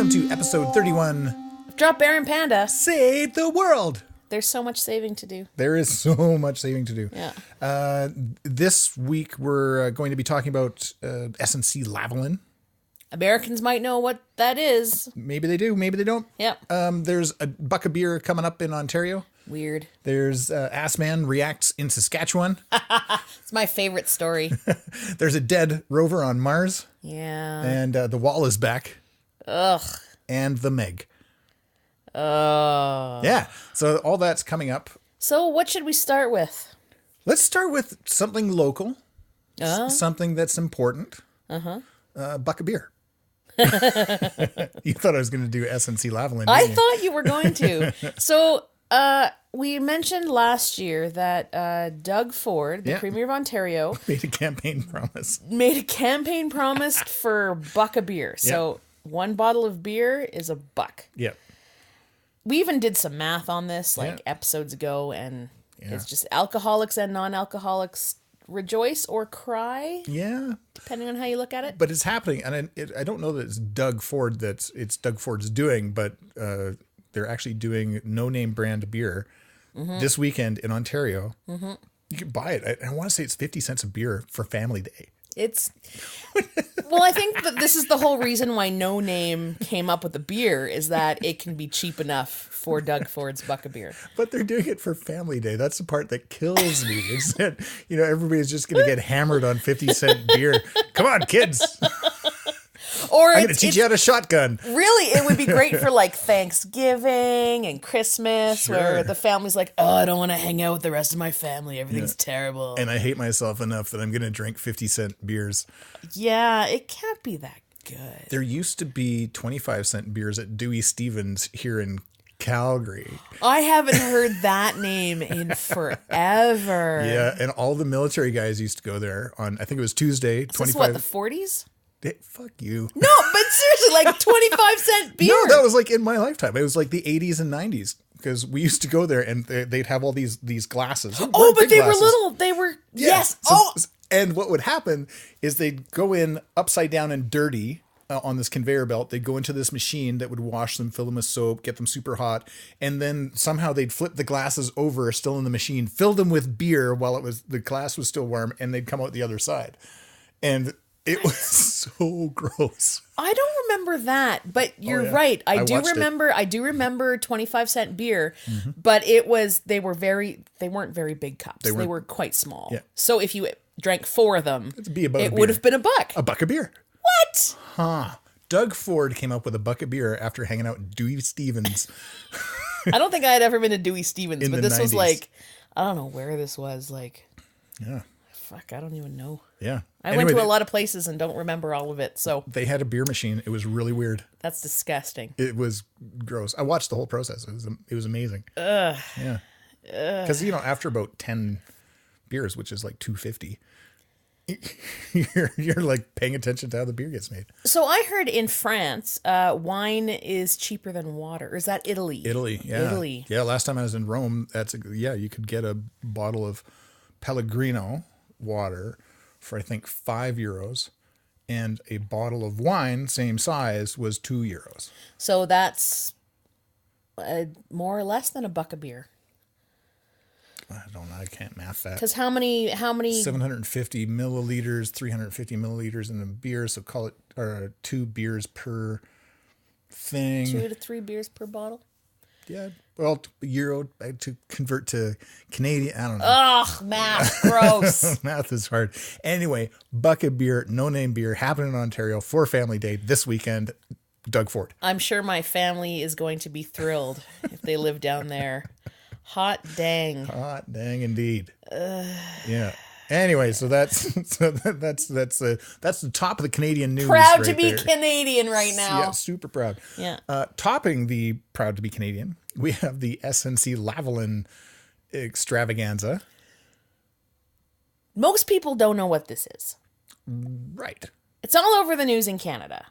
Welcome to episode 31. Drop Bear and Panda. Save the world. There's so much saving to do. There is so much saving to do. Yeah. This week we're going to be talking about SNC Lavalin. Americans might know what that is. Maybe they do, maybe they don't. Yep. There's a buck of beer coming up in Ontario. Weird. There's Assman reacts in Saskatchewan. It's my favorite story. There's a dead rover on Mars. Yeah. And the wall is back. Ugh. And the Meg. Oh. Yeah. So all that's coming up. So what should we start with? Let's start with something local. Something that's important. Buck of beer. You thought I was going to do SNC Lavalin. I thought you were going to. So we mentioned last year that Doug Ford, the Premier of Ontario, made a campaign promise. For buck of beer. So one bottle of beer is $1. Yep. We even did some math on this episodes ago, and it's just alcoholics and non-alcoholics rejoice or cry. Yeah. Depending on how you look at it. But it's happening. And I don't know that it's Doug Ford it's Doug Ford's doing, but they're actually doing no-name brand beer this weekend in Ontario. Mm-hmm. You can buy it. I want to say it's 50 cents a beer for Family Day. Well, I think that this is the whole reason why No Name came up with the beer, is that it can be cheap enough for Doug Ford's buck of beer. But they're doing it for Family Day. That's the part that kills me. Is that, everybody's just going to get hammered on 50-cent beer. Come on, kids. Or I'm going to teach you how to shotgun. Really, it would be great for like Thanksgiving and Christmas, where the family's like, oh, I don't want to hang out with the rest of my family. Everything's terrible. And I hate myself enough that I'm going to drink 50-cent beers. Yeah, it can't be that good. There used to be 25-cent beers at Dewey Stevens here in Calgary. I haven't heard that name in forever. Yeah, and all the military guys used to go there on, I think it was Tuesday. Is this what, the 40s? Fuck you. No, but seriously, like 25-cent beer. No, that was like in my lifetime. It was like the 80s and 90s, because we used to go there and they'd have all these glasses. Oh, but they were little. They were, yes. And what would happen is they'd go in upside down and dirty on this conveyor belt. They'd go into this machine that would wash them, fill them with soap, get them super hot. And then somehow they'd flip the glasses over, still in the machine, fill them with beer while the glass was still warm, and they'd come out the other side. And it was so gross. I don't remember that, but you're right. I do remember 25-cent beer, but they weren't very big cups. They were quite small. Yeah. So if you drank 4 of them, it would have been $1. A buck of beer. What? Huh. Doug Ford came up with a buck of beer after hanging out at Dewey Stevens. I don't think I had ever been to Dewey Stevens, but this 90s. Was like, I don't know where this was. Like, yeah. Fuck, I don't even know. Yeah. I went to a lot of places and don't remember all of it. So they had a beer machine. It was really weird. That's disgusting. It was gross. I watched the whole process. It was amazing. Ugh. Yeah. Because after about 10 beers, which is like $2.50, you're like paying attention to how the beer gets made. So I heard in France, wine is cheaper than water. Or is that Italy? Italy. Yeah. Italy. Yeah. Last time I was in Rome, you could get a bottle of Pellegrino water for I think €5, and a bottle of wine same size was €2. So that's more or less than $1 of beer. I don't know. I can't math that. Because how many 750 milliliters, 350 milliliters in a beer. So call it 2 beers per thing. 2 to 3 beers per bottle. Yeah. Well, euro to convert to Canadian. I don't know. Ugh, math. Gross. Math is hard. Anyway, buck of beer, no-name beer, happening in Ontario for Family Day this weekend. Doug Ford. I'm sure my family is going to be thrilled if they live down there. Hot dang. Hot dang indeed. Yeah. Anyway, so that's the top of the Canadian news. Proud to be Canadian right now. Yeah, super proud. Yeah. Topping the proud to be Canadian, we have the SNC Lavalin extravaganza. Most people don't know what this is. Right. It's all over the news in Canada.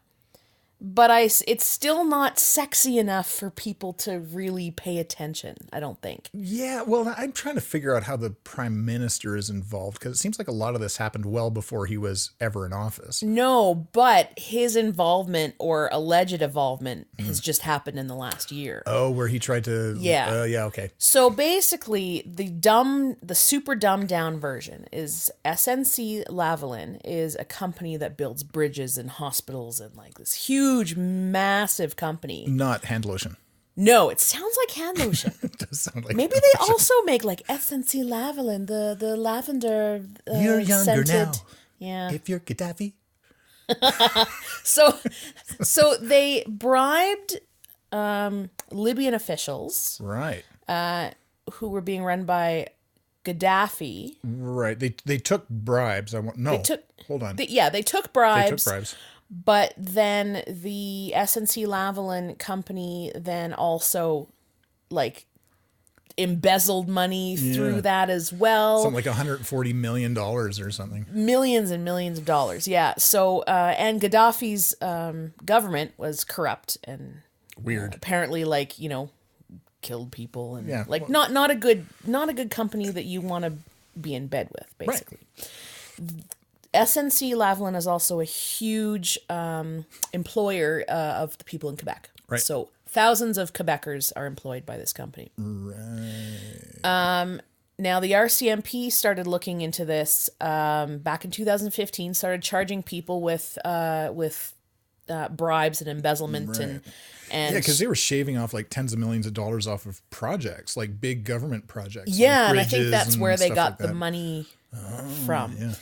But it's still not sexy enough for people to really pay attention, I don't think. Yeah, well, I'm trying to figure out how the prime minister is involved, because it seems like a lot of this happened well before he was ever in office. No, but his involvement or alleged involvement has just happened in the last year. Oh, where he tried to... Yeah. Yeah, okay. So basically, the super dumbed down version is SNC Lavalin is a company that builds bridges and hospitals and like this huge, massive company. Not hand lotion. No, it sounds like hand lotion. It does sound like maybe hand they lotion. also make like SNC Lavalin, the lavender. You're younger scented. now. Yeah. If you're Gaddafi. So they bribed Libyan officials, Right. who were being run by Gaddafi. Right. They took bribes. Hold on. They took bribes. They took bribes. But then the SNC Lavalin company then also like embezzled money through that as well. Something like $140 million or something. Millions and millions of dollars. Yeah. So and Gaddafi's government was corrupt and weird. Apparently, like, killed people and well, not a good company that you want to be in bed with, basically. Right. SNC Lavalin is also a huge employer of the people in Quebec. Right. So thousands of Quebecers are employed by this company. Right. Now, the RCMP started looking into this back in 2015, started charging people with bribes and embezzlement. Right. And yeah, because they were shaving off like tens of millions of dollars off of projects, like big government projects. Yeah, like and I think that's where they got the money from. Yeah.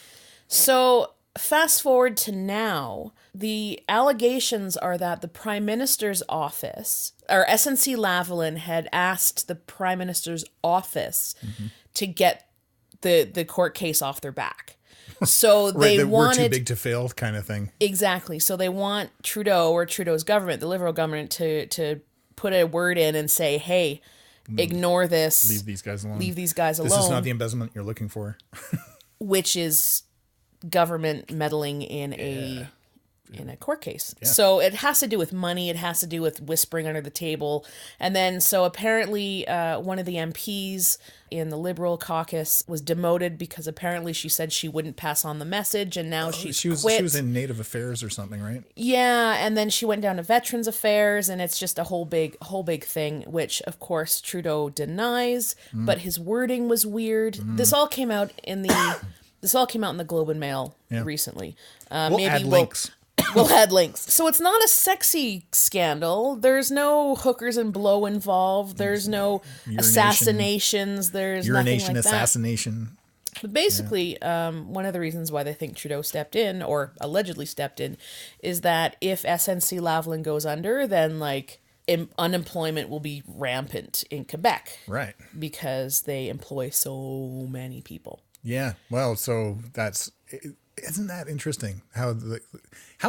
So fast forward to now, the allegations are that the Prime Minister's office, or SNC Lavalin, had asked the Prime Minister's office to get the court case off their back. So they wanted... We're too big to fail kind of thing. Exactly. So they want Trudeau or Trudeau's government, the Liberal government, to put a word in and say, hey, ignore this. Leave these guys alone. Leave these guys alone. This is not the embezzlement you're looking for. Which is government meddling in a court case. Yeah. So it has to do with money. It has to do with whispering under the table. And then, so apparently one of the MPs in the Liberal caucus was demoted because apparently she said she wouldn't pass on the message, and now she quit. She was in Native Affairs or something, right? Yeah, and then she went down to Veterans Affairs, and it's just a whole big thing, which of course Trudeau denies, but his wording was weird. This all came out in the Globe and Mail recently. We'll add links. We'll add links. So it's not a sexy scandal. There's no hookers and blow involved. There's no assassinations. There's urination, nothing like assassination. That. But basically, one of the reasons why they think Trudeau stepped in, or allegedly stepped in, is that if SNC Lavalin goes under, then like unemployment will be rampant in Quebec. Right. Because they employ so many people. Yeah. Well, so isn't that interesting how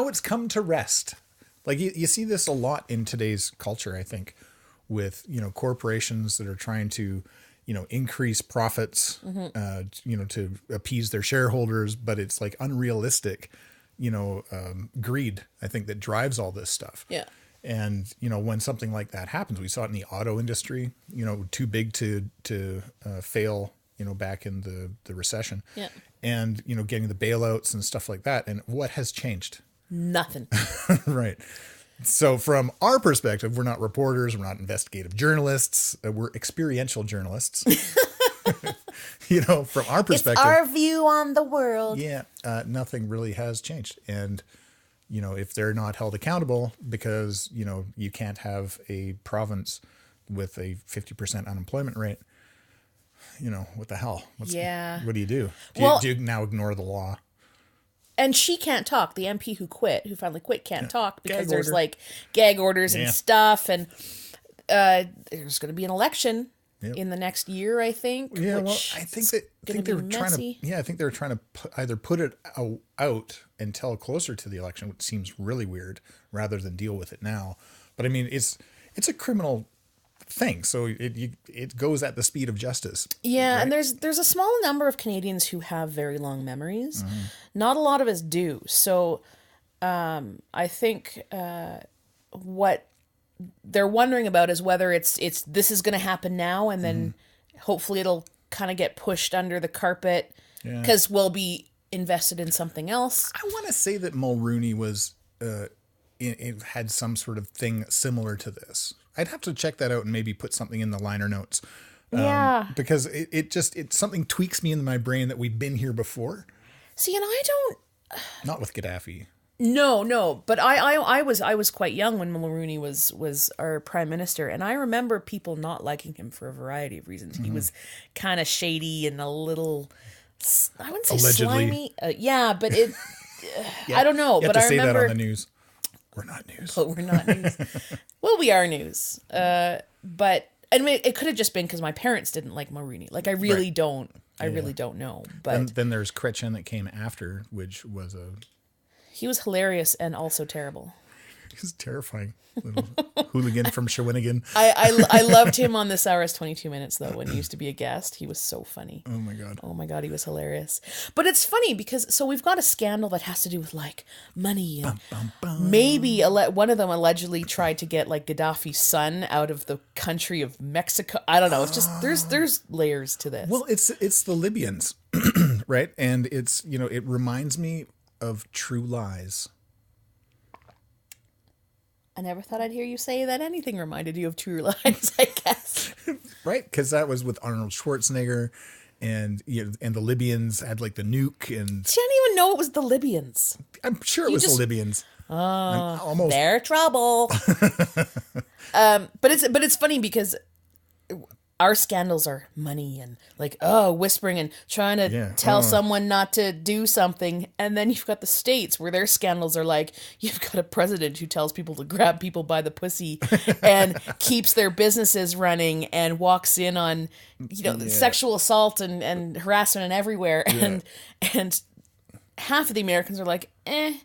it's come to rest? Like you see this a lot in today's culture, I think, with, corporations that are trying to, increase profits, to appease their shareholders, but it's like unrealistic, greed, I think, that drives all this stuff. Yeah. And, when something like that happens, we saw it in the auto industry, too big to fail, back in the recession. Yeah. And, getting the bailouts and stuff like that. And what has changed? Nothing. Right. So from our perspective, we're not reporters. We're not investigative journalists. We're experiential journalists. From our perspective. It's our view on the world. Yeah. Nothing really has changed. And, if they're not held accountable because, you can't have a province with a 50% unemployment rate, what the hell? What do you do? Do you now ignore the law? And she can't talk. The MP who finally quit, can't talk because there's like gag orders and stuff. And there's going to be an election in the next year, I think. Yeah, well, I think they're trying to either put it out until closer to the election, which seems really weird, rather than deal with it now. But I mean, it's a criminal thing, so it goes at the speed of justice. Yeah, right? And there's a small number of Canadians who have very long memories. Not a lot of us do. So I think what they're wondering about is whether it's this is going to happen now, and then hopefully it'll kind of get pushed under the carpet because we'll be invested in something else. I want to say that Mulrooney was it had some sort of thing similar to this. I'd have to check that out and maybe put something in the liner notes. Because it something tweaks me in my brain that we've been here before. See, and I don't. Not with Gaddafi. No, but I was quite young when Mulrooney was our prime minister, and I remember people not liking him for a variety of reasons. He was kind of shady and a little, I wouldn't say allegedly slimy. But it, I don't know. You But have to I say remember that on the news. We're not news. But we're not news. Well, we are news. But and it could have just been because my parents didn't like Mulrooney. Like I really don't. I really don't know. But then there's Chrétien that came after, which was he was hilarious and also terrible. He's terrifying. Little hooligan from Shawinigan. I loved him on This Hour is 22 Minutes, though, when he used to be a guest. He was so funny. Oh, my God. Oh, my God, he was hilarious. But it's funny because, so we've got a scandal that has to do with, like, money. And maybe one of them allegedly tried to get, like, Gaddafi's son out of the country of Mexico. I don't know. It's just, there's layers to this. Well, it's the Libyans, right? And it's, it reminds me of True Lies. I never thought I'd hear you say that anything reminded you of True Lies, I guess. Right, because that was with Arnold Schwarzenegger, and and the Libyans had like the nuke, and I didn't even know it was the Libyans. I'm sure it was the Libyans. Oh, they're trouble. But it's funny because our scandals are money and like, whispering and trying to tell someone not to do something. And then you've got the States where their scandals are like, you've got a president who tells people to grab people by the pussy and keeps their businesses running and walks in on, sexual assault and harassment and everywhere. Yeah. And half of the Americans are like, It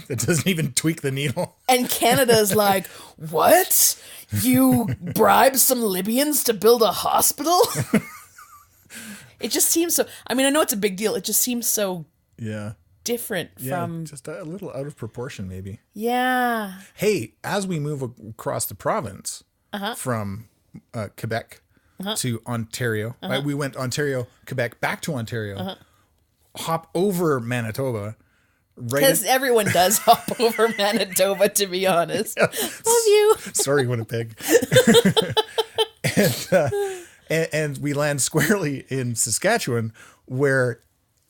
doesn't even tweak the needle. And Canada's like, what? You bribe some Libyans to build a hospital? It just seems so... I mean, I know it's a big deal. It just seems so different from... Just a little out of proportion, maybe. Yeah. Hey, as we move across the province from Quebec to Ontario, right? We went Ontario, Quebec, back to Ontario, hop over Manitoba... Because everyone does hop over Manitoba, to be honest. Yeah. Love you. Sorry, Winnipeg. and we land squarely in Saskatchewan, where...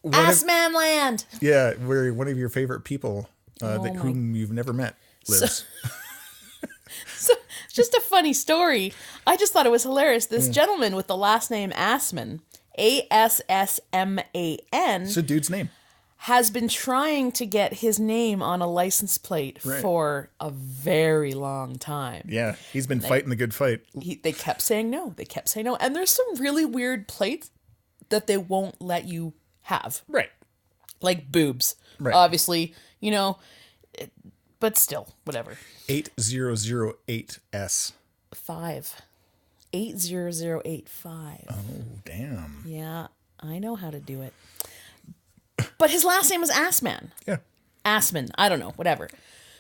Assman land. Yeah, where one of your favorite people, whom you've never met, lives. So, just a funny story. I just thought it was hilarious. This gentleman with the last name Assman, Assman. It's a dude's name. Has been trying to get his name on a license plate for a very long time. Yeah, he's been fighting the good fight. They kept saying no. And there's some really weird plates that they won't let you have. Right. Like boobs. Right. Obviously, but still, whatever. 8008S. 5. 80085. Oh, damn. Yeah, I know how to do it. But his last name was Assman. Yeah. Assman. I don't know. Whatever.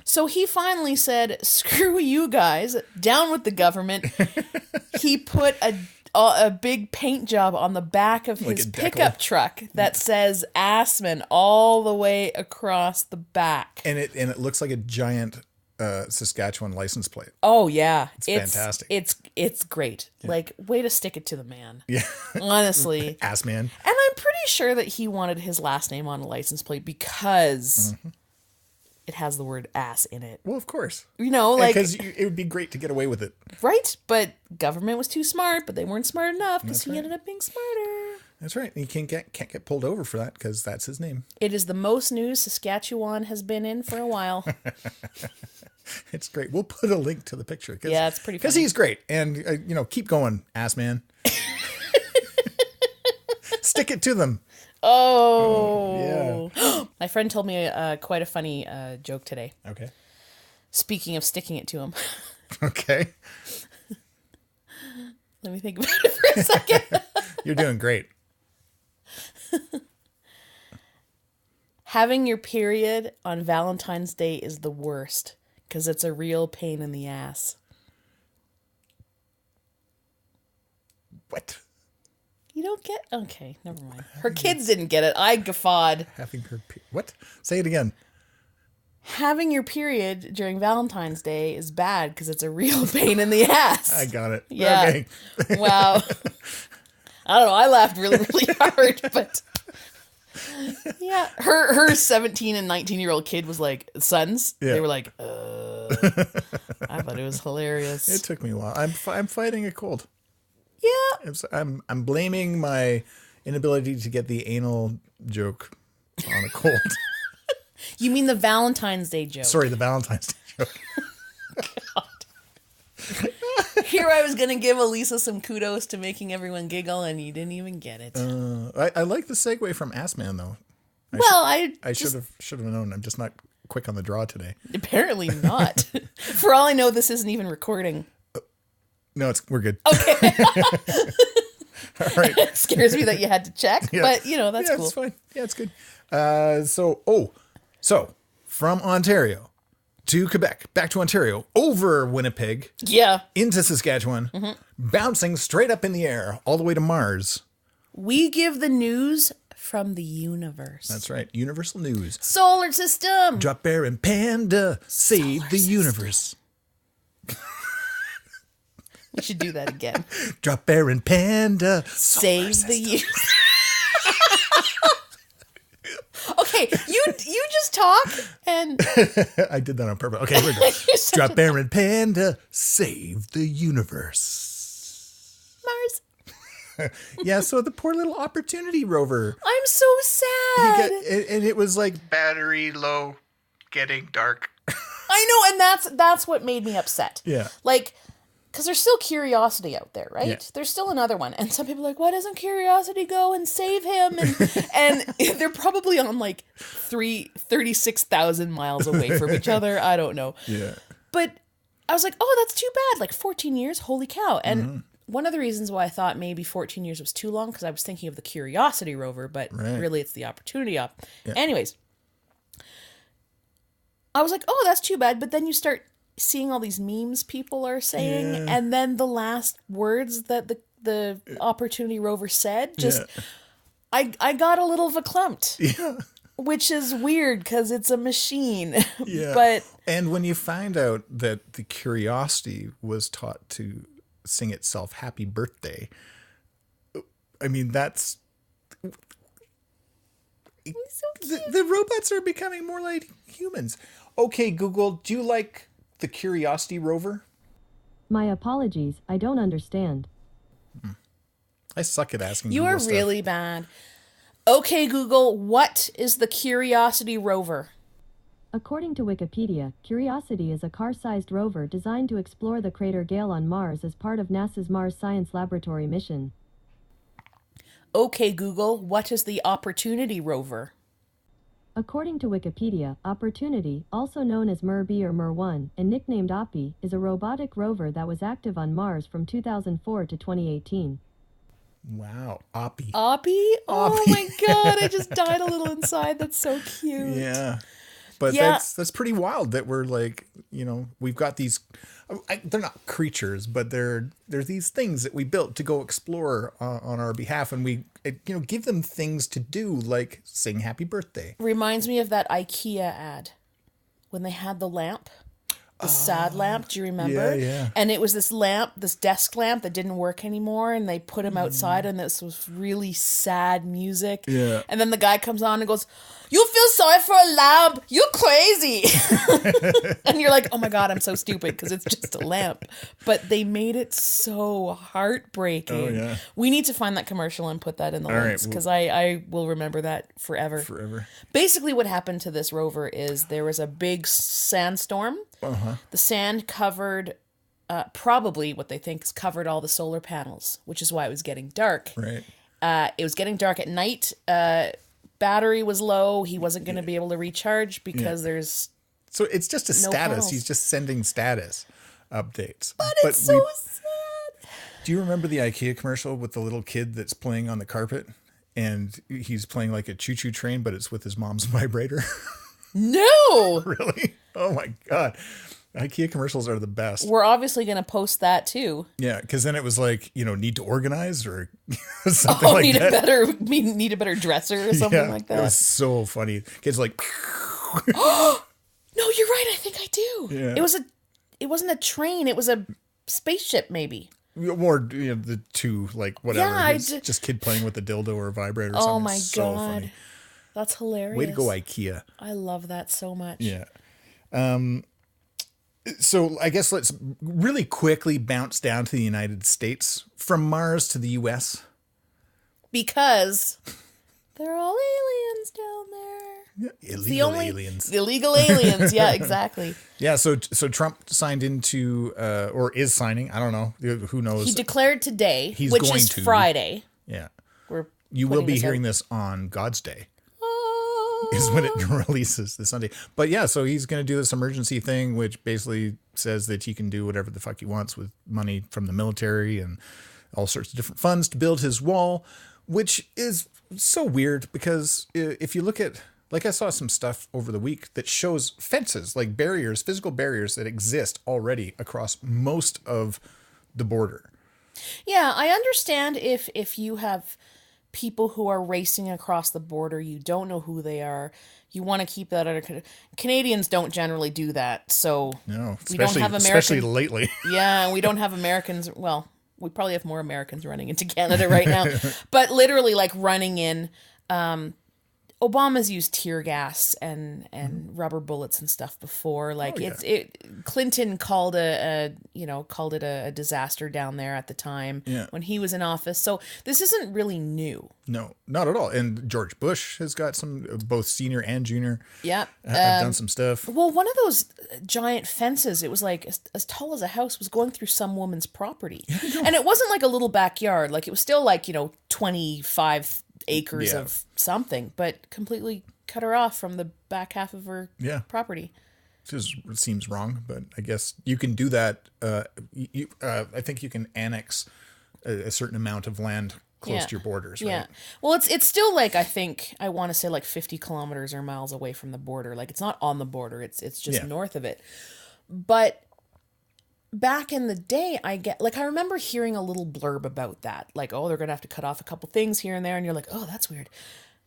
So he finally said, screw you guys. Down with the government. He put a big paint job on the back of his pickup truck that says Assman all the way across the back. And it looks like a giant Saskatchewan license plate. Oh, yeah. It's fantastic. It's great. Yeah. Like, way to stick it to the man. Yeah. Honestly. Assman. And I'm pretty sure that he wanted his last name on a license plate because it has the word ass in it. Well, of course. Because it would be great to get away with it. Right? But government was too smart, but they weren't smart enough because he ended up being smarter. That's right. And he can't get pulled over for that because that's his name. It is the most news Saskatchewan has been in for a while. It's great. We'll put a link to the picture. Yeah, it's pretty funny. Because he's great. And, keep going, ass man. Stick it to them. Oh. Yeah. My friend told me quite a funny joke today. Okay. Speaking of sticking it to him. Okay. Let me think about it for a second. You're doing great. Having your period on Valentine's Day is the worst because it's a real pain in the ass. What? You don't get... Okay, never mind. Her kids didn't get it. I guffawed. Having her... What? Say it again. Having your period during Valentine's Day is bad because it's a real pain in the ass. I got it. Yeah. Okay. Wow. I don't know. I laughed really, really hard, but... Yeah. Her 17 and 19-year-old kid was like, sons? Yeah. They were like, I thought it was hilarious. It took me a while. I'm fighting a cold. Yeah. I'm blaming my inability to get the anal joke on a cold. You mean the Valentine's Day joke? Sorry, the Valentine's Day joke. God. Here I was going to give Elisa some kudos to making everyone giggle, and you didn't even get it. I like the segue from Assman, though. I should have known. I'm just not quick on the draw today. Apparently not. For all I know, this isn't even recording. No, we're good. Okay. All right. It scares me that you had to check, but that's cool. It's fine. Yeah, it's good. So from Ontario to Quebec, back to Ontario, over Winnipeg, into Saskatchewan, bouncing straight up in the air, all the way to Mars. We give the news from the universe. That's right. Universal news. Solar system. Drop Bear and Panda save the universe. We should do that again. Drop Bear and Panda save the universe. Okay, you just talk and... I did that on purpose. Okay, here we go. Drop Bear and Panda save the universe. Mars. Yeah, so the poor little Opportunity rover. I'm so sad. And it was like battery low, getting dark. I know, and that's what made me upset. Yeah. Like, because there's still Curiosity out there, right? Yeah. There's still another one. And some people are like, why doesn't Curiosity go and save him? And they're probably on like 36,000 miles away from each other. I don't know. Yeah. But I was like, oh, that's too bad. Like 14 years, holy cow. And one of the reasons why I thought maybe 14 years was too long, because I was thinking of the Curiosity rover, but really it's the Opportunity up. Yeah. Anyways, I was like, oh, that's too bad. But then you start seeing all these memes people are saying, and then the last words that the Opportunity rover said, I got a little verklempt. Yeah. Which is weird because it's a machine. Yeah. But and when you find out that the Curiosity was taught to sing itself happy birthday, I mean, that's... The robots are becoming more like humans. Okay, Google, do you like the Curiosity rover? My apologies, I don't understand. I suck at asking You Google are stuff. really bad. Okay, Google, what is the Curiosity rover? According to Wikipedia, Curiosity is a car-sized rover designed to explore the crater Gale on Mars as part of NASA's Mars Science Laboratory mission. Okay, Google, what is the Opportunity rover? According to Wikipedia, Opportunity, also known as MER-B or MER-1, and nicknamed OPI, is a robotic rover that was active on Mars from 2004 to 2018. Wow, Oppie. Oppie? Oh my god, I just died a little inside. That's so cute. Yeah. But that's pretty wild that we're like, we've got these, they're not creatures, but they're these things that we built to go explore on our behalf. And we, give them things to do, like sing happy birthday. Reminds me of that IKEA ad when they had the lamp. The sad lamp, do you remember? Yeah. And it was this lamp, this desk lamp that didn't work anymore, and they put him outside, and this was really sad music. Yeah. And then the guy comes on and goes, "You feel sorry for a lamp? You're crazy." And you're like, oh my god, I'm so stupid, because it's just a lamp. But they made it so heartbreaking. Oh, yeah. We need to find that commercial and put that in the links, because I will remember that forever. Forever. Basically what happened to this rover is there was a big sandstorm. The sand covered, probably what they think is covered all the solar panels, which is why it was getting dark. Right. It was getting dark at night. Battery was low. He wasn't going to be able to recharge because there's... So it's just a status. panels. He's just sending status updates. But it's so sad. Do you remember the IKEA commercial with the little kid that's playing on the carpet? and he's playing like a choo-choo train, but it's with his mom's vibrator. No! Really? Oh my God. IKEA commercials are the best. We're obviously going to post that too. Yeah, because then it was like, need to organize or something like that. Need a better dresser or something like that. It was so funny. Kids like... No, you're right. I think I do. Yeah. It wasn't a train. It was a spaceship, maybe. Or the two, like whatever. Yeah, just kid playing with a dildo or a vibrator or something. Oh my so God. Funny. That's hilarious. Way to go, IKEA. I love that so much. Yeah. So I guess let's really quickly bounce down to the United States from Mars to the US. Because they're all aliens down there. Yeah, illegal aliens. Illegal aliens. Yeah, exactly. Yeah, so Trump signed into, or is signing, I don't know, who knows. He declared today, He's which going is to. Friday. Yeah. We're You will be hearing out. this on God's Day. Is when it releases this Sunday. But yeah, so he's going to do this emergency thing, which basically says that he can do whatever the fuck he wants with money from the military and all sorts of different funds to build his wall, which is so weird because if you look at, like I saw some stuff over the week that shows fences, like barriers, physical barriers that exist already across most of the border. Yeah, I understand if you have people who are racing across the border, you don't know who they are, you want to keep that under. Canadians don't generally do that, so no, we don't have especially lately. Yeah, we don't have Americans. Well, we probably have more Americans running into Canada right now, but literally like running in. Obama's used tear gas and rubber bullets and stuff before. Like Clinton called it a disaster down there at the time when he was in office. So this isn't really new. No, not at all. And George Bush has got some, both senior and junior. Yeah, have done some stuff. Well, one of those giant fences, it was like as tall as a house, was going through some woman's property, and it wasn't like a little backyard. Like it was still like 25 acres of something, but completely cut her off from the back half of her property. It seems wrong, but I guess you can do that. I think you can annex a certain amount of land close to your borders, right? Yeah. Well, it's still like, I want to say like 50 kilometers or miles away from the border. Like it's not on the border. It's just north of it. But back in the day, I remember hearing a little blurb about that. Like, oh, they're going to have to cut off a couple things here and there. And you're like, oh, that's weird.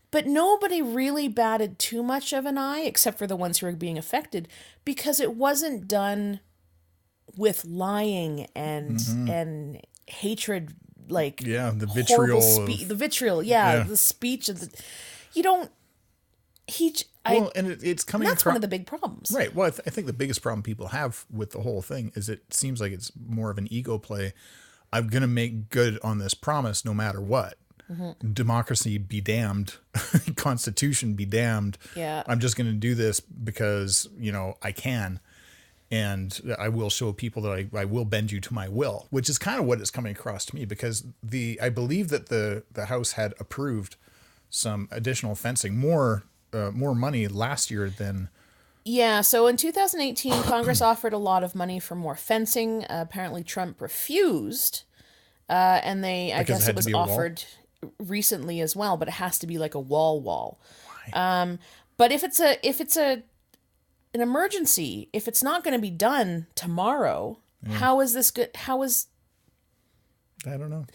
But nobody really batted too much of an eye, except for the ones who were being affected, because it wasn't done with lying and hatred, like the vitriol, the vitriol, the speech of the, and it's coming. That's one of the big problems, right? Well, I think the biggest problem people have with the whole thing is it seems like it's more of an ego play. I'm gonna make good on this promise, no matter what. Mm-hmm. Democracy be damned, Constitution be damned. Yeah, I'm just gonna do this because I can, and I will show people that I will bend you to my will, which is kind of what is coming across to me because I believe that the House had approved some additional fencing, more money last year than. Yeah, so in 2018, Congress offered a lot of money for more fencing. Apparently, Trump refused, and I guess it was offered recently as well, but it has to be like a wall. Why? But if it's an emergency, if it's not going to be done tomorrow, how is this good? I don't know.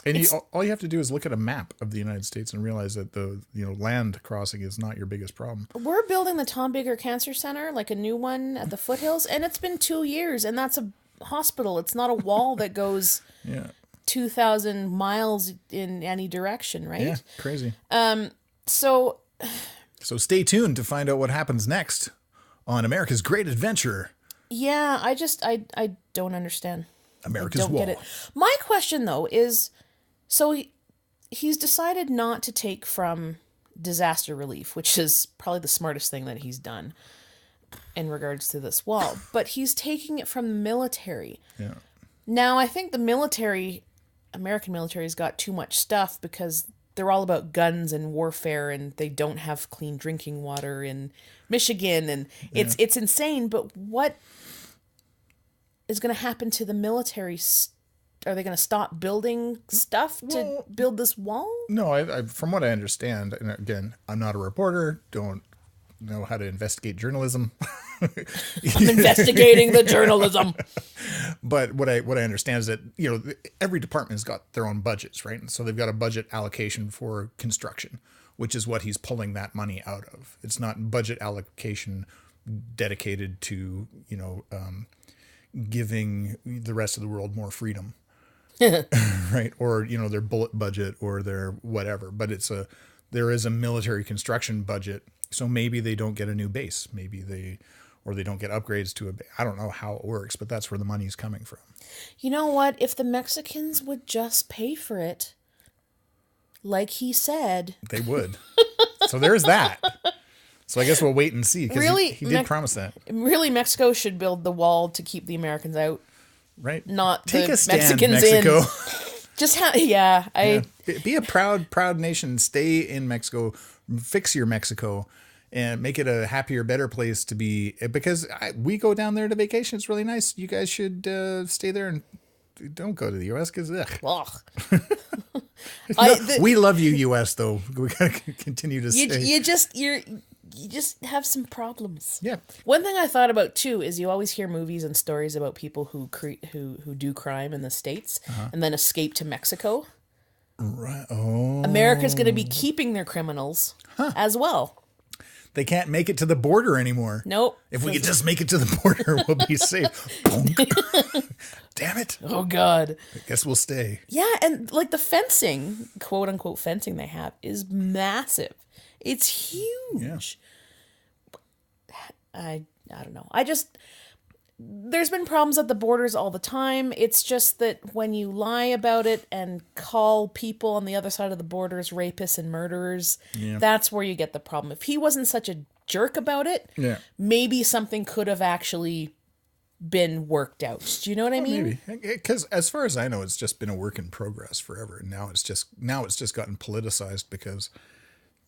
And all you have to do is look at a map of the United States and realize that the land crossing is not your biggest problem. We're building the Tom Bigger Cancer Center, like a new one at the foothills, and it's been 2 years, and that's a hospital. It's not a wall that goes 2,000 miles in any direction, right? Yeah, crazy. So stay tuned to find out what happens next on America's Great Adventure. Yeah, I don't understand. America's Wall. Get it. My question though is, so he's decided not to take from disaster relief, which is probably the smartest thing that he's done in regards to this wall, but he's taking it from the military. Yeah. Now, I think the American military's got too much stuff because they're all about guns and warfare, and they don't have clean drinking water in Michigan, and it's insane. But what is going to happen to the military are they going to stop building stuff to build this wall? No, I from what I understand, and again, I'm not a reporter, don't know how to investigate journalism. I'm investigating the journalism. But what I understand is that, you know, every department's got their own budgets, right? And so they've got a budget allocation for construction, which is what he's pulling that money out of. It's not budget allocation dedicated to, you know, giving the rest of the world more freedom. Right? Or, you know, their bullet budget or their whatever. But there is a military construction budget. So maybe they don't get a new base. Maybe they don't get upgrades to I don't know how it works, but that's where the money's coming from. You know what? If the Mexicans would just pay for it, like he said. They would. So there's that. So I guess we'll wait and see. Really? He did promise that. Really, Mexico should build the wall to keep the Americans out. Right. Not Take the a stand, Mexicans Mexico. in. Just Be a proud nation. Stay in Mexico. Fix your Mexico. And make it a happier, better place to be. Because we go down there to vacation. It's really nice. You guys should stay there and don't go to the U.S. because we love you, U.S. Though we gotta continue to say you just have some problems. Yeah. One thing I thought about too is you always hear movies and stories about people who do crime in the States and then escape to Mexico. Right. Oh. America's going to be keeping their criminals as well. They can't make it to the border anymore. Nope. If we could just make it to the border, we'll be safe. Damn it. Oh, God. I guess we'll stay. Yeah, and like the fencing, quote unquote fencing they have is massive. It's huge. Yeah. I don't know. There's been problems at the borders all the time. It's just that when you lie about it and call people on the other side of the borders rapists and murderers, that's where you get the problem. If he wasn't such a jerk about it, maybe something could have actually been worked out. Do you know what I mean? Maybe. Because as far as I know, it's just been a work in progress forever. And now it's just gotten politicized because,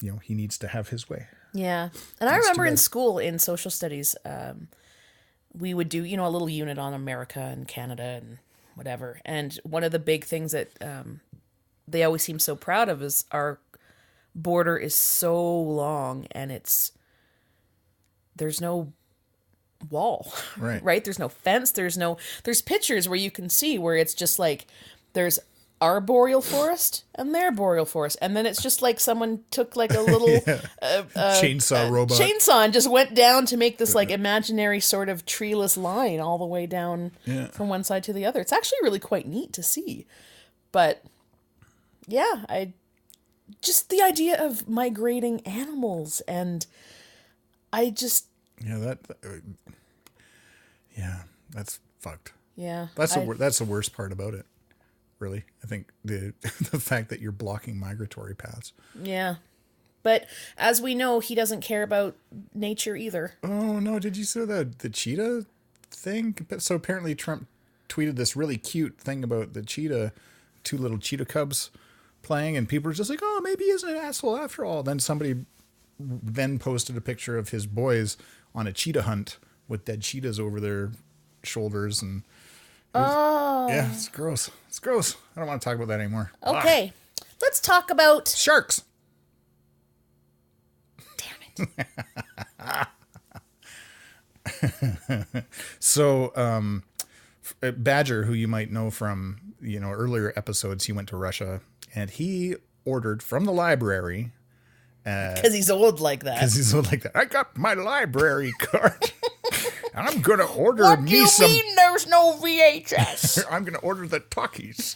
you know, he needs to have his way. Yeah. And I remember in school, in social studies, we would do, you know, a little unit on America and Canada and whatever. And one of the big things that they always seem so proud of is our border is so long and there's no wall, right? There's no fence. There's pictures where you can see where it's just like, there's our boreal forest and their boreal forest. And then it's just like someone took like a little chainsaw robot. Chainsaw and just went down to make this like imaginary sort of treeless line all the way down from one side to the other. It's actually really quite neat to see. But yeah, just the idea of migrating animals and that's fucked. Yeah. That's the worst part about it. Really, I think the fact that you're blocking migratory paths. Yeah, but as we know, he doesn't care about nature either. Oh no! Did you see the cheetah thing? So apparently Trump tweeted this really cute thing about the cheetah, two little cheetah cubs playing, and people were just like, "Oh, maybe he's an asshole after all." Then somebody posted a picture of his boys on a cheetah hunt with dead cheetahs over their shoulders and. Yeah, it's gross. It's gross. I don't want to talk about that anymore. Okay. Let's talk about sharks. Damn it. So, Badger, who you might know from, you know, earlier episodes, he went to Russia and he ordered from the library. Because he's old like that. I got my library card. I'm going to order what me some... What do you mean there's no VHS? I'm going to order the talkies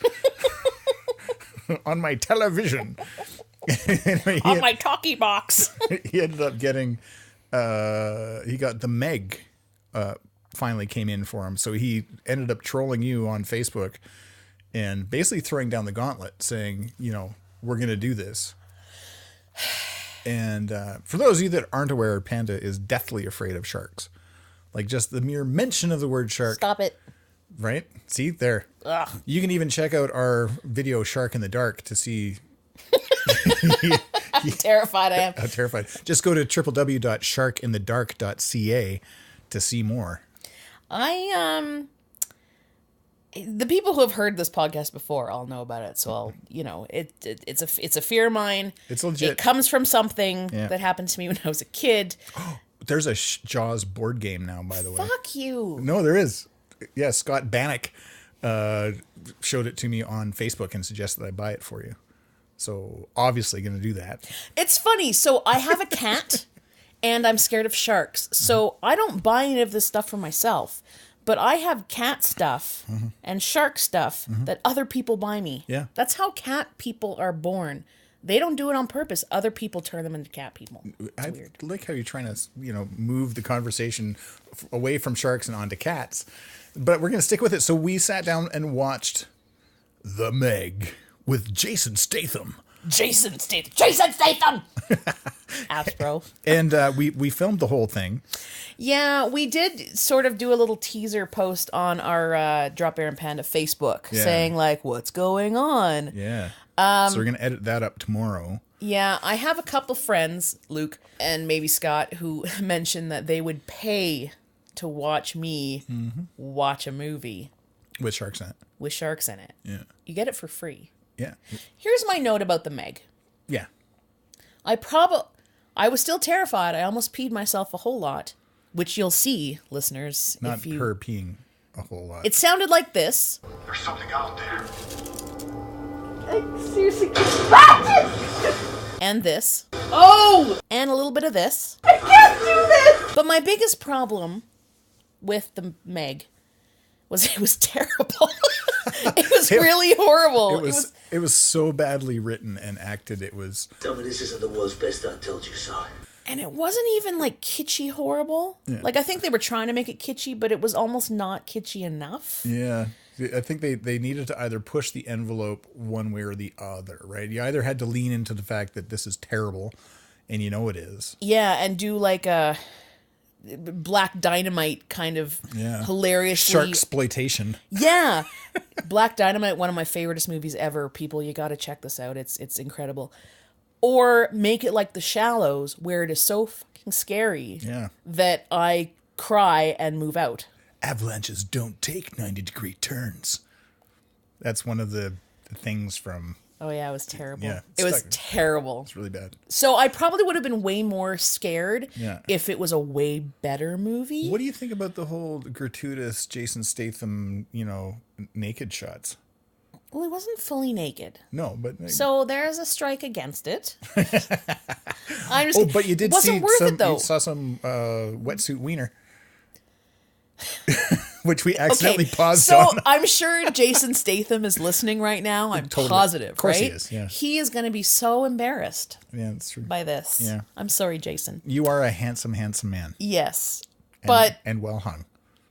on my television. On my talkie box. He ended up getting, he got the Meg, finally came in for him. So he ended up trolling you on Facebook and basically throwing down the gauntlet saying, you know, we're going to do this. And for those of you that aren't aware, Panda is deathly afraid of sharks. Like just the mere mention of the word shark. Stop it. Right? See, there. Ugh. You can even check out our video Shark in the Dark to see. How terrified I am. How terrified. Just go to www.sharkinthedark.ca to see more. The people who have heard this podcast before all know about it, so I'll, it's a fear of mine. It's legit. It comes from something that happened to me when I was a kid. There's a Jaws board game now, by the way. Fuck you. No, there is. Yeah, Scott Bannock showed it to me on Facebook and suggested I buy it for you. So obviously going to do that. It's funny. So I have a cat, and I'm scared of sharks. So I don't buy any of this stuff for myself. But I have cat stuff and shark stuff that other people buy me. Yeah. That's how cat people are born. They don't do it on purpose. Other people turn them into cat people. It's weird. Like how you're trying to, move the conversation away from sharks and onto cats. But we're going to stick with it. So we sat down and watched The Meg with Jason Statham. Jason Statham! Apps, bro. And we filmed the whole thing. Yeah, we did sort of do a little teaser post on our Drop Bear and Panda Facebook saying, like, what's going on? Yeah. So we're going to edit that up tomorrow. Yeah, I have a couple friends, Luke and maybe Scott, who mentioned that they would pay to watch me watch a movie. With sharks in it. With sharks in it. Yeah. You get it for free. Yeah. Here's my note about the Meg. Yeah. I was still terrified. I almost peed myself a whole lot, which you'll see, listeners. Not her peeing a whole lot. It sounded like this. There's something out there. I seriously can't. And this. Oh! And a little bit of this. I can't do this! But my biggest problem with the Meg was it was terrible. It was really horrible. It was so badly written and acted. It was. Tell me this isn't the world's best. I told you so. And it wasn't even like kitschy horrible. Yeah. Like I think they were trying to make it kitschy, but it was almost not kitschy enough. Yeah. I think they needed to either push the envelope one way or the other, right? You either had to lean into the fact that this is terrible, and it is. Yeah, and do like a Black Dynamite kind of hilariously Sharksploitation. Yeah. Black Dynamite, one of my favoriteest movies ever. People, you got to check this out. It's incredible. Or make it like The Shallows, where it is so fucking scary that I cry and move out. Avalanches don't take 90-degree turns. That's one of the things from... Oh, yeah, it was terrible. Yeah, it was terrible. It's really bad. So I probably would have been way more scared if it was a way better movie. What do you think about the whole gratuitous Jason Statham, naked shots? Well, he wasn't fully naked. No, but... So there's a strike against it. But you did see some... You saw some wetsuit wiener. Which we accidentally paused on. So I'm sure Jason Statham is listening right now. I'm positive, of course right? He is, yeah. He is going to be so embarrassed that's true. by this. Yeah. I'm sorry, Jason. You are a handsome, handsome man. Yes. And well hung.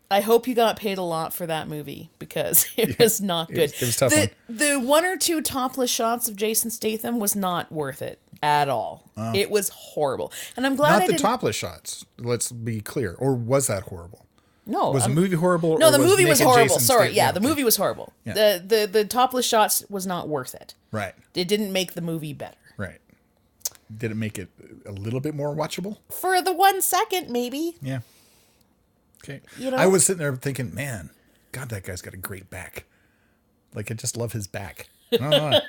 I hope you got paid a lot for that movie because it was not good. It was tough. The one or two topless shots of Jason Statham was not worth it at all. Oh. It was horrible. And I'm glad not the topless shots. Let's be clear. Or was that horrible? No. Was the movie horrible? No, the movie was horrible. Jason Sorry. Yeah, the movie was horrible. Yeah. The topless shots was not worth it. Right. It didn't make the movie better. Right. Did it make it a little bit more watchable? For the 1 second, maybe. Yeah. Okay. I was sitting there thinking, man, God, that guy's got a great back. Like, I just love his back. I don't know.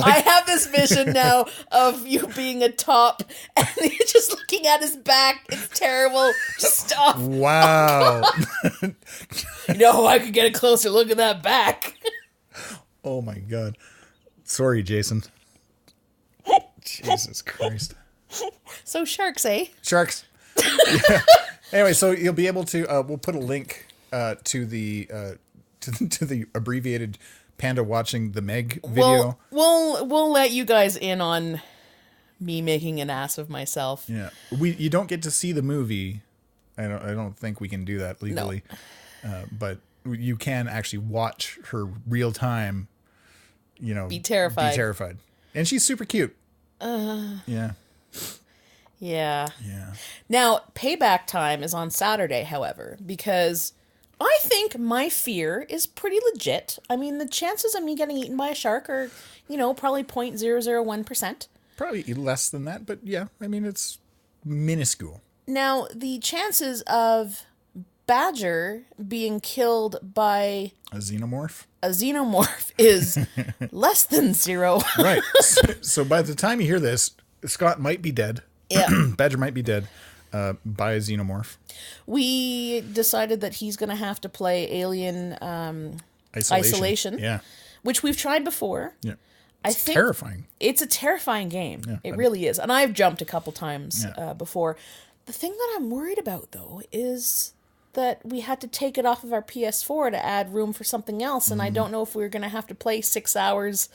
I have this vision now of you being a top and you're just looking at his back. It's terrible. Stop. Wow. I could get a closer look at that back. Oh my God. Sorry, Jason. Jesus Christ. So sharks, eh? Sharks. Yeah. Anyway, so you'll be able to. We'll put a link to the abbreviated Panda watching the Meg video. We'll let you guys in on me making an ass of myself. Yeah, you don't get to see the movie. I don't think we can do that legally. No. But you can actually watch her real time. Be terrified. And she's super cute. Yeah. Yeah. Now, payback time is on Saturday, however, because I think my fear is pretty legit. I mean, the chances of me getting eaten by a shark are, probably 0.001%. Probably less than that, but yeah, I mean, it's minuscule. Now, the chances of badger being killed by a xenomorph is less than 0. Right. So by the time you hear this, Scott might be dead. Yeah. Badger might be dead by a xenomorph. We decided that he's going to have to play Alien Isolation. Yeah. Which we've tried before. Yeah. It's terrifying. It's a terrifying game. Yeah, it really is. And I've jumped a couple times Yeah. before. The thing that I'm worried about, though, is that we had to take it off of our PS4 to add room for something else. And I don't know if we're going to have to play 6 hours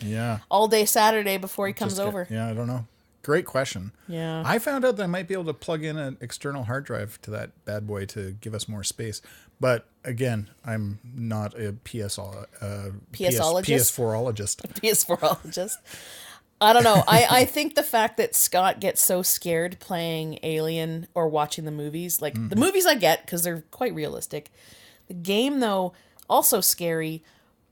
all day Saturday before he comes over. Yeah, I don't know. Great question. Yeah. I found out that I might be able to plug in an external hard drive to that bad boy to give us more space. But again, I'm not a PS4ologist. PS4ologist. I don't know. I think the fact that Scott gets so scared playing Alien or watching the movies, like the movies I get because they're quite realistic. The game, though, also scary.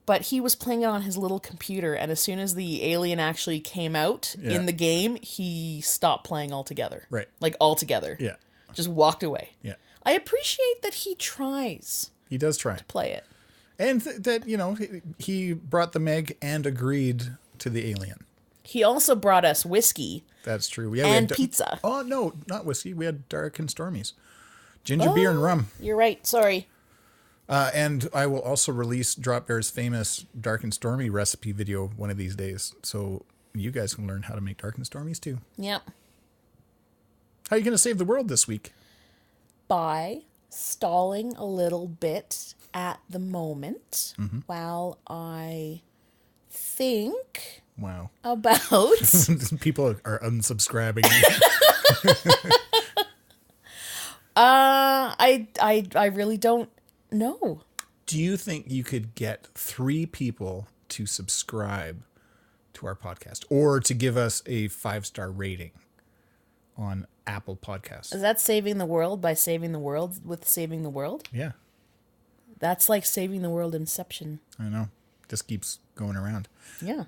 But he was playing it on his little computer, and as soon as the alien actually came out in the game, he stopped playing altogether. Right. Like, altogether. Yeah. Just walked away. Yeah. I appreciate that he tries. He does try to play it. And that, he brought the Meg and agreed to the alien. He also brought us whiskey. That's true. And pizza. Oh, no, not whiskey. We had Dark and Stormies. Ginger beer and rum. You're right. Sorry. And I will also release Drop Bear's famous Dark and Stormy recipe video one of these days. So you guys can learn how to make Dark and Stormies too. Yep. How are you going to save the world this week? By stalling a little bit at the moment while I think about... People are unsubscribing. I really don't know. Do you think you could get 3 people to subscribe to our podcast or to give us a 5-star rating on Apple Podcasts? Is that saving the world by saving the world with saving the world? Yeah. That's like saving the world Inception. I know. Just keeps going around. Yeah.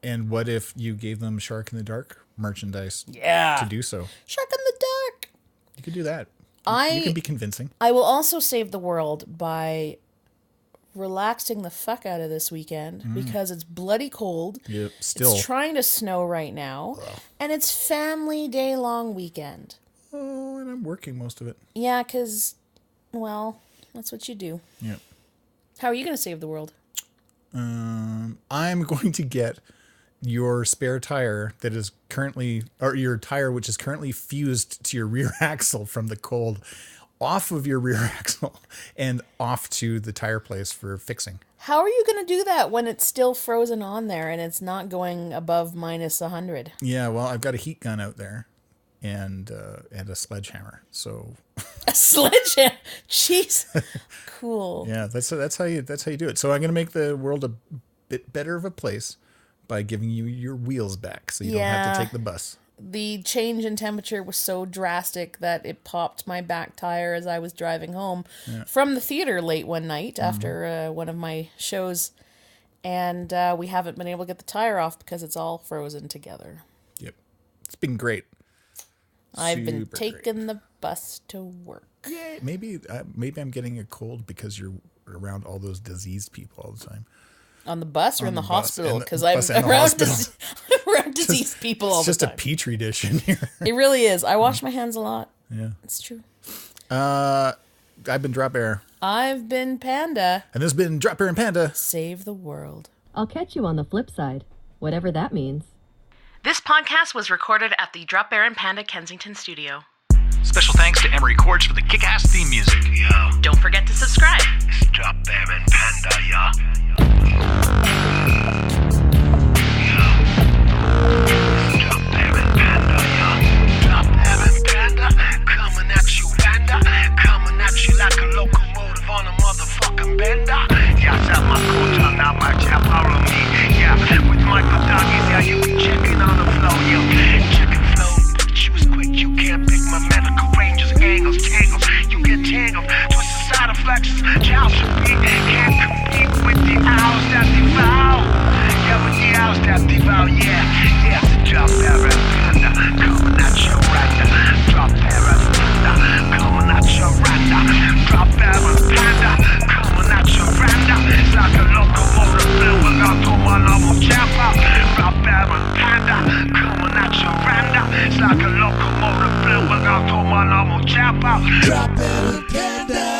And what if you gave them Shark in the Dark merchandise to do so? Shark in the Dark. You could do that. You can be convincing. I will also save the world by relaxing the fuck out of this weekend because it's bloody cold. Yep, still. It's trying to snow right now. And it's family day long weekend. Oh, and I'm working most of it. Yeah, because, well, that's what you do. Yeah. How are you going to save the world? I'm going to get your spare tire that is currently, or your tire which is currently fused to your rear axle from the cold, off of your rear axle and off to the tire place for fixing. How are you going to do that when it's still frozen on there and it's not going above minus 100? Yeah, well, I've got a heat gun out there and a sledgehammer. So a sledgehammer, jeez, cool. Yeah, that's how you do it. So I'm going to make the world a bit better of a place by giving you your wheels back so you don't have to take the bus. The change in temperature was so drastic that it popped my back tire as I was driving home from the theater late one night after one of my shows. And we haven't been able to get the tire off because it's all frozen together. Yep. It's been great. I've been taking the bus to work. Yeah, maybe I'm getting a cold because you're around all those diseased people all the time. On the bus or in the hospital? Because I'm around diseased people all the time. It's just a petri dish in here. It really is. I wash my hands a lot. Yeah. It's true. I've been Drop Bear. I've been Panda. And this has been Drop Bear and Panda. Save the world. I'll catch you on the flip side, whatever that means. This podcast was recorded at the Drop Bear and Panda Kensington studio. Special thanks to Emery Cords for the kick-ass theme music. Yo. Don't forget to subscribe. It's Drop Bear and Panda, yo. Drop Bear and Panda, yo. Drop Bear and Panda, coming at you, Panda. Coming at you like a locomotive on a motherfucking bender. Yeah, tap my culture, now my chap, follow me. Yeah, with Michael Doggies, yeah, you be checking on the flow, yo. Checking flow, you was quick, you can't pick my medical ranges, angles, tangles. You get tangled, twisted side reflexes, child should be. Can't compete with the owls that devour. Yeah, with the owls that devour, yeah. Yeah, it's a Drop Bear and Panda, coming at you right now. Drop Bear and Panda, coming at you right now. Drop Bear and locomotive, blend without told my I'm on chap out. Drop it with Panda.